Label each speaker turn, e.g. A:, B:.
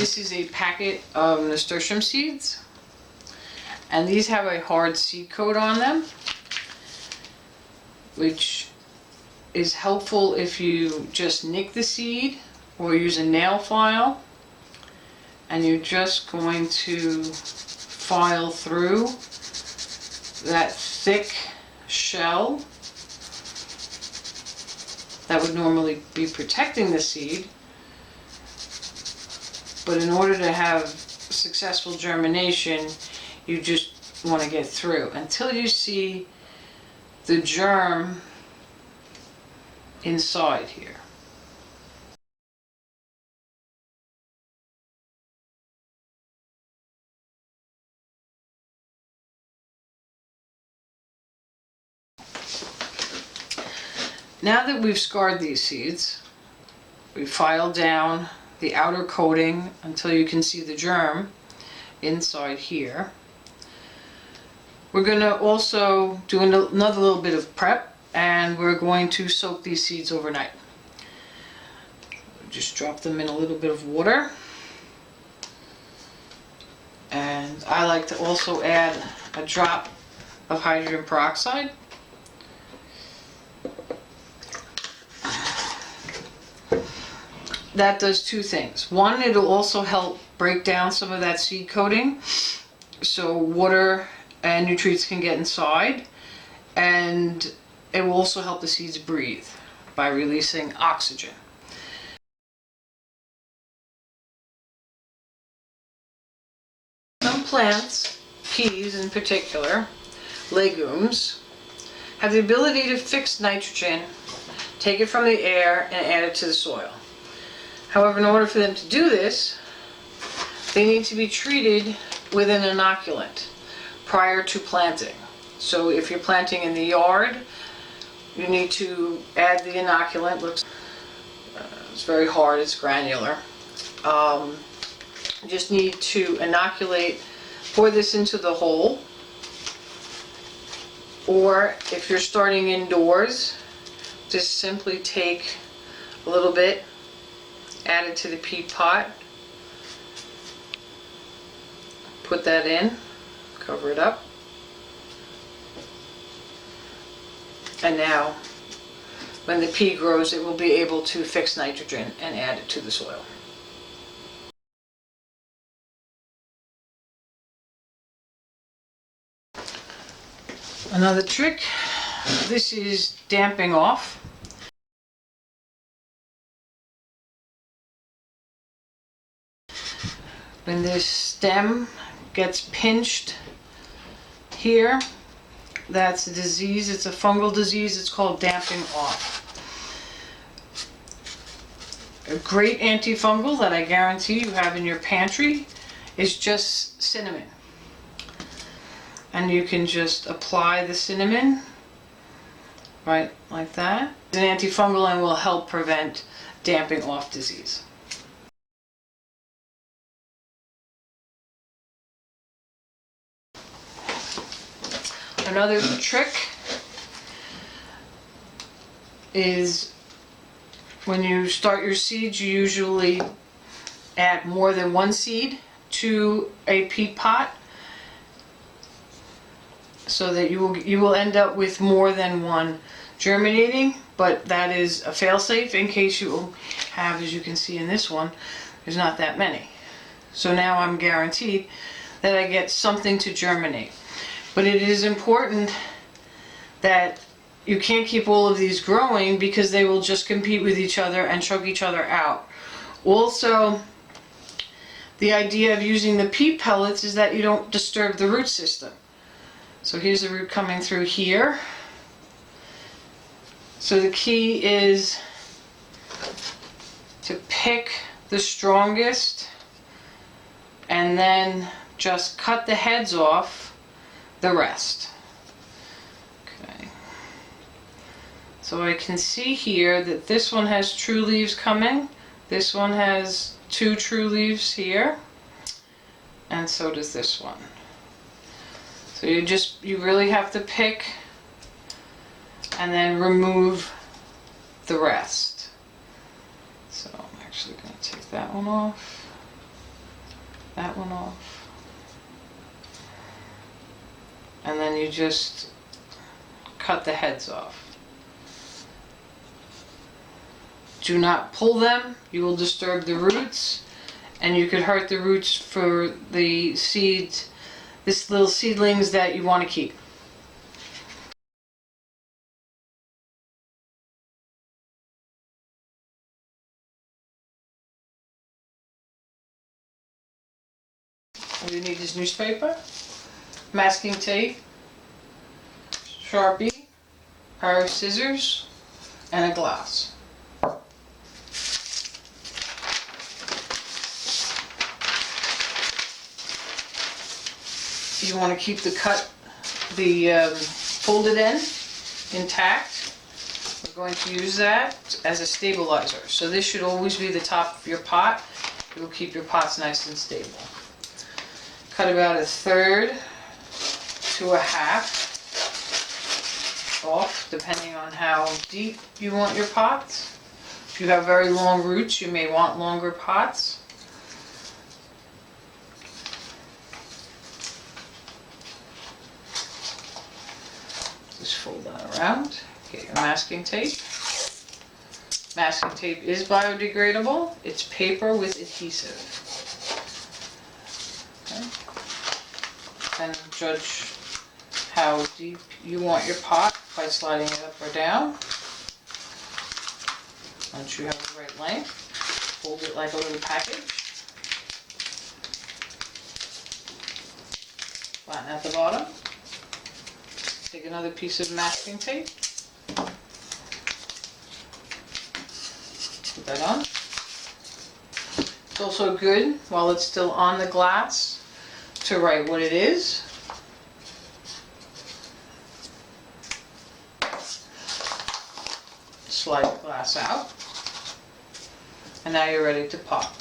A: This is a packet of nasturtium seeds, and these have a hard seed coat on them, which is helpful if you just nick the seed or use a nail file, and you're just going to file through that thick shell that would normally be protecting the seed. But in order to have successful germination, you just want to get through until you see the germ inside here. Now that we've scarred these seeds, we file down the outer coating until you can see the germ inside here. We're going to also do another little bit of prep, and we're going to soak these seeds overnight. Just drop them in a little bit of water, and I like to also add a drop of hydrogen peroxide. That does two things. One, it'll also help break down some of that seed coating so water and nutrients can get inside, and it will also help the seeds breathe by releasing oxygen. Some plants, peas in particular, legumes, have the ability to fix nitrogen, take it from the air, and add it to the soil. However, in order for them to do this, they need to be treated with an inoculant prior to planting. So if you're planting in the yard, you need to add the inoculant. It's very hard, it's granular. You just need to inoculate, pour this into the hole. Or if you're starting indoors, just simply take a little bit, add it to the peat pot, put that in, cover it up, and now when the pea grows, it will be able to fix nitrogen and add it to the soil. Another trick, this is damping off. When this stem gets pinched here, that's a disease. It's a fungal disease. It's called damping off. A great antifungal that I guarantee you have in your pantry is just cinnamon. And you can just apply the cinnamon right like that. It's an antifungal and will help prevent damping off disease. Another trick is when you start your seeds, you usually add more than one seed to a peat pot so that you will end up with more than one germinating, but that is a fail-safe in case you have, as you can see in this one, there's not that many. So now I'm guaranteed that I get something to germinate. But it is important that you can't keep all of these growing because they will just compete with each other and choke each other out. Also, the idea of using the peat pellets is that you don't disturb the root system. So here's the root coming through here. So the key is to pick the strongest and then just cut the heads off the rest. Okay. So I can see here that this one has true leaves coming. This one has two true leaves here. And so does this one. So you really have to pick and then remove the rest. So I'm actually going to take that one off. that one off. And then you just cut the heads off. Do not pull them, you will disturb the roots, and you could hurt the roots for the seeds, this little seedlings that you want to keep. You need this newspaper, masking tape, Sharpie, pair of scissors, and a glass. You want to keep the folded end intact. We're going to use that as a stabilizer. So this should always be the top of your pot. It will keep your pots nice and stable. Cut about 1/3 to 1/2 off, depending on how deep you want your pots. If you have very long roots, you may want longer pots. Just fold that around. Get your masking tape. Masking tape is biodegradable. It's paper with adhesive. Okay. And judge how deep you want your pot by sliding it up or down. Once you have the right length, fold it like a little package. Flatten at the bottom. Take another piece of masking tape. Put that on. It's also good, while it's still on the glass, to write what it is. Slide the glass out. And now you're ready to pop.